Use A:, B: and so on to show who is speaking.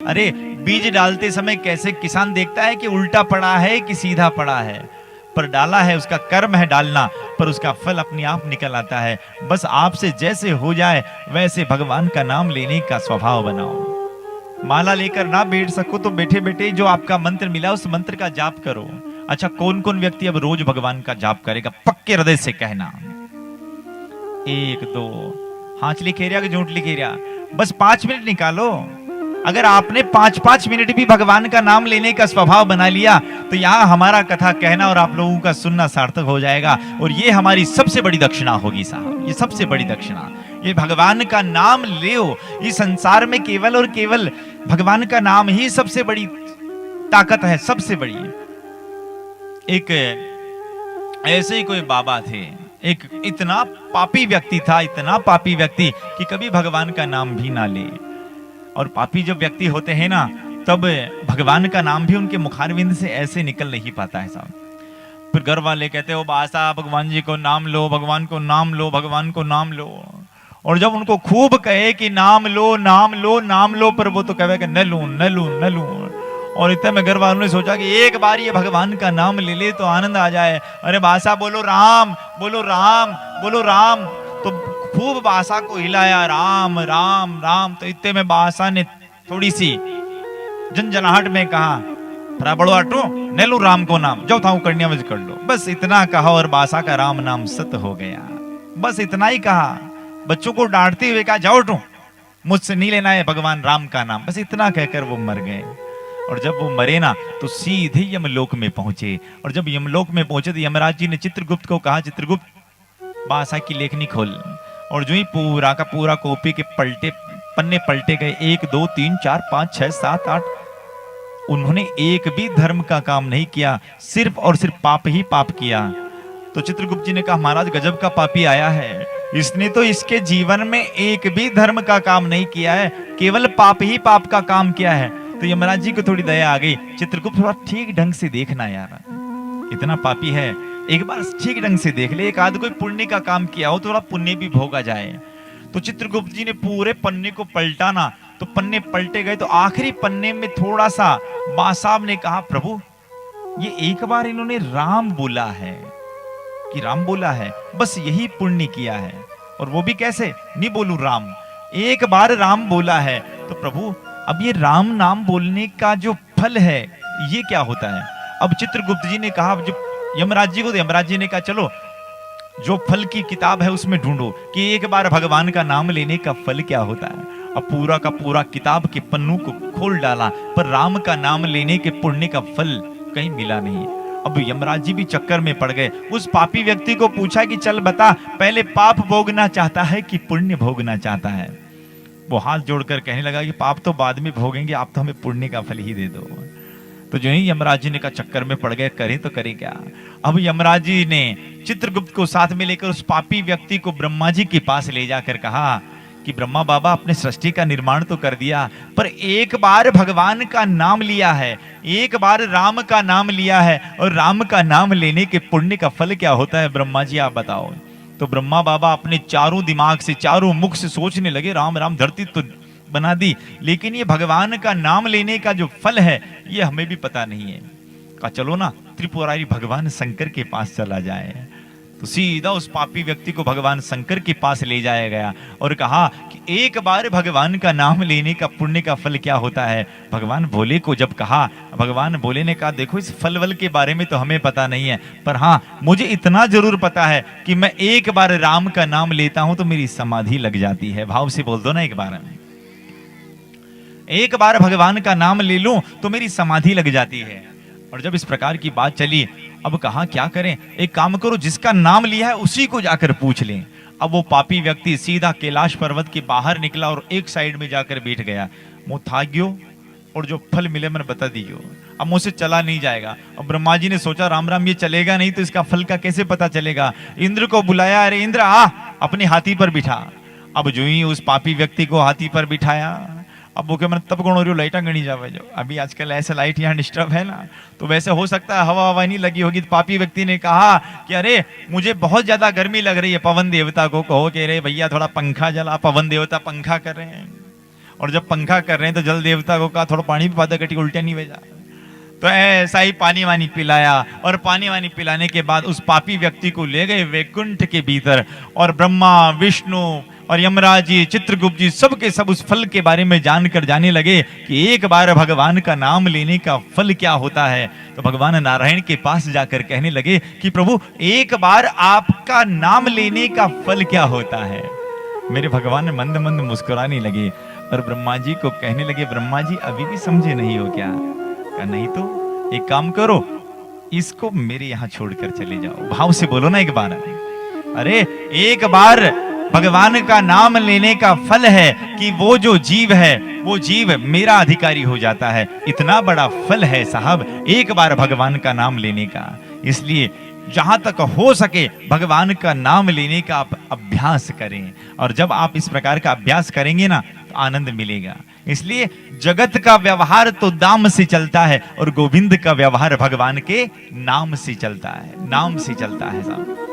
A: अरे बीज डालते समय कैसे किसान देखता है कि उल्टा पड़ा है कि सीधा पड़ा है, पर डाला है, उसका कर्म है डालना, पर उसका फल अपने आप निकल आता है। बस आपसे जैसे हो जाए वैसे भगवान का नाम लेने का स्वभाव बनाओ। माला लेकर ना बैठ सको तो बैठे बैठे जो आपका मंत्र मिला उस मंत्र का जाप करो। अच्छा, कौन कौन व्यक्ति अब रोज भगवान का जाप करेगा? पक्के हृदय से कहना, 1 2 हाथ लिखे रिया कि झूठ लिखे रिया, बस 5 मिनट निकालो। अगर आपने 5-5 मिनट भी भगवान का नाम लेने का स्वभाव बना लिया तो यहाँ हमारा कथा कहना और आप लोगों का सुनना सार्थक हो जाएगा। और ये हमारी सबसे बड़ी दक्षिणा होगी साहब, ये सबसे बड़ी दक्षिणा। ये भगवान का नाम ले, इस संसार में केवल और केवल भगवान का नाम ही सबसे बड़ी ताकत है, सबसे बड़ी। एक ऐसे ही कोई बाबा थे, एक इतना पापी व्यक्ति था, इतना पापी व्यक्ति कि कभी भगवान का नाम भी ना ले। और पापी जब व्यक्ति होते हैं ना, तब भगवान का नाम भी उनके मुखारविंद से ऐसे निकल नहीं पाता है साहब। फिर घर वाले कहते हो बासा भगवान जी को नाम लो, भगवान को नाम लो, भगवान को नाम लो। और जब उनको खूब कहे कि नाम लो नाम लो नाम लो, पर वो तो कहे कि न लूं न लूं न लूं। और इतने में घर वालों ने सोचा कि एक बार ये भगवान का नाम ले ले तो आनंद आ जाए। अरे बासा बोलो राम, बोलो राम, बोलो राम। तो खूब बासा को हिलाया, राम राम राम। तो इतने में बासा ने थोड़ी सी झंझनाहट में कहा, बड़ो आटो ने लो राम को नाम, जाओ था करनिया में कर लो। बस इतना कहा और बासा का राम नाम सत्य हो गया। बस इतना ही कहा, बच्चों को डांटते हुए कहा जाओ टू, मुझसे नहीं लेना है भगवान राम का नाम। बस इतना कहकर वो मर गए। और जब वो मरे ना तो सीधे यमलोक में पहुंचे। और जब यमलोक में पहुंचे तो यमराज जी ने चित्रगुप्त को कहा, चित्रगुप्त बासा की लेखनी खोल। और जो ही पूरा का पूरा कॉपी के पन्ने पलटे गए, 1 2 3 4 5 6 7 8। उन्होंने एक भी धर्म का काम नहीं किया, सिर्फ और सिर्फ पाप ही पाप किया। तो चित्रगुप्त जी ने कहा, महाराज गजब का पापी आया है, इसने तो इसके जीवन में एक भी धर्म का काम नहीं किया है, केवल पाप ही पाप का काम किया है। तो यमराज जी को थोड़ी दया आ गई, चित्रगुप्त थोड़ा ठीक ढंग से देखना यार, इतना पापी है, एक बार ठीक ढंग से देख ले, एक आध कोई पुण्य का काम किया हो, थोड़ा पुण्य भी भोगा जाए। तो चित्रगुप्त जी ने पूरे पन्ने को पलटाना, तो पन्ने पलटे गए। तो आखिरी पन्ने में थोड़ा सा बासाब ने कहा, प्रभु ये एक बार इन्होंने राम बोला है कि राम बोला है, बस यही पुण्य किया है। और वो भी कैसे, नहीं बोलू राम, एक बार राम बोला है। तो प्रभु अब ये राम नाम बोलने का जो फल है ये क्या होता है? अब चित्रगुप्त जी ने कहा जो यमराज जी को, तो यमराज जी ने कहा चलो जो फल की किताब है उसमें ढूंढो कि एक बार भगवान का नाम लेने का फल क्या होता है। अब पूरा का पूरा किताब के पन्नों को खोल डाला, पर राम का नाम लेने के पुण्य का फल कहीं मिला नहीं। अब यमराज जी भी चक्कर में पड़ गए। उस पापी व्यक्ति को पूछा कि चल बता, पहले पाप भोगना चाहता है कि पुण्य भोगना चाहता है? वो हाथ जोड़कर कहने लगा कि पाप तो बाद में भोगेंगे, आप तो हमें पुण्य का फल ही दे दो। तो जो ही यमराज जी ने कहा चक्कर में पड़ गए, करें तो करें क्या। अब यमराज जी ने चित्रगुप्त को साथ में लेकर उस पापी व्यक्ति को ब्रह्मा जी के पास ले जाकर कहा कि ब्रह्मा बाबा अपने सृष्टि का निर्माण तो कर दिया, पर एक बार भगवान का नाम लिया है, एक बार राम का नाम लिया है, और राम का नाम लेने के पुण्य का फल क्या होता है ब्रह्मा जी आप बताओ। तो ब्रह्मा बाबा अपने चारों दिमाग से, चारों मुख से सोचने लगे, राम राम धरती तो बना दी, लेकिन ये भगवान का नाम लेने का जो फल है ये हमें भी पता नहीं है। कहा चलो ना त्रिपुरारी भगवान शंकर के पास चला जाए। तो सीधा उस पापी व्यक्ति को भगवान शंकर के पास ले जाया गया और कहा कि एक बार भगवान का नाम लेने का पुण्य का फल क्या होता है। भगवान भोले को जब कहा, भगवान भोले ने कहा देखो इस फल वल के बारे में तो हमें पता नहीं है, पर हाँ मुझे इतना जरूर पता है कि मैं एक बार राम का नाम लेता हूं तो मेरी समाधि लग जाती है। भाव से बोल दो ना, एक बार भगवान का नाम ले लूं तो मेरी समाधि लग जाती है। और जब इस प्रकार की बात चली, अब कहा क्या करें, एक काम करो जिसका नाम लिया है उसी को जाकर पूछ लें। अब वो पापी व्यक्ति सीधा कैलाश पर्वत के बाहर निकला और एक साइड में जाकर बैठ गया। मुंह था गयो और जो फल मिले मैंने बता दियो, अब मुझसे चला नहीं जाएगा। अब ब्रह्मा जी ने सोचा राम राम ये चलेगा नहीं तो इसका फल का कैसे पता चलेगा। इंद्र को बुलाया, अरे इंद्र आ अपने हाथी पर बिठा। अब जो ही उस पापी व्यक्ति को हाथी पर बिठाया, अब वो क्या मैंने तब गुण लाइटा गणी जावे, जो अभी आजकल ऐसे लाइट यहाँ डिस्टर्ब है ना, तो वैसे हो सकता है हवा हवा नहीं लगी होगी। तो पापी व्यक्ति ने कहा कि अरे मुझे बहुत ज्यादा गर्मी लग रही है, पवन देवता को कहो कि अरे भैया थोड़ा पंखा जला, पवन देवता पंखा कर रहे हैं। और जब पंखा कर रहे हैं तो जल देवता को कहा थोड़ा पानी पिला दे, कटी उल्टिया नहीं भेजा। तो ऐसा ही पानी वानी पिलाया, और पानी वानी पिलाने के बाद उस पापी व्यक्ति को ले गए वैकुंठ के भीतर, और ब्रह्मा विष्णु और यमराज जी, चित्रगुप्त जी, सब के सब उस फल के बारे में जानकर जाने लगे कि एक बार भगवान का नाम लेने का फल क्या होता है। तो भगवान नारायण के पास जाकर कहने लगे कि प्रभु एक बार आपका नाम लेने का फल क्या होता है। मेरे भगवान मंद मंद मुस्कुराने लगे और ब्रह्मा जी को कहने लगे, ब्रह्मा जी अभी भी समझे नहीं हो क्या? कहा नहीं तो एक काम करो, इसको मेरे यहां छोड़कर चले जाओ। भाव से बोलो ना एक बार, अरे एक बार भगवान का नाम लेने का फल है कि वो जो जीव है वो जीव मेरा अधिकारी हो जाता है। इतना बड़ा फल है साहब एक बार भगवान का नाम लेने का। इसलिए जहां तक हो सके भगवान का नाम लेने का आप अभ्यास करें, और जब आप इस प्रकार का अभ्यास करेंगे ना तो आनंद मिलेगा। इसलिए जगत का व्यवहार तो दाम से चलता है और गोविंद का व्यवहार भगवान के नाम से चलता है, नाम से चलता है साहब।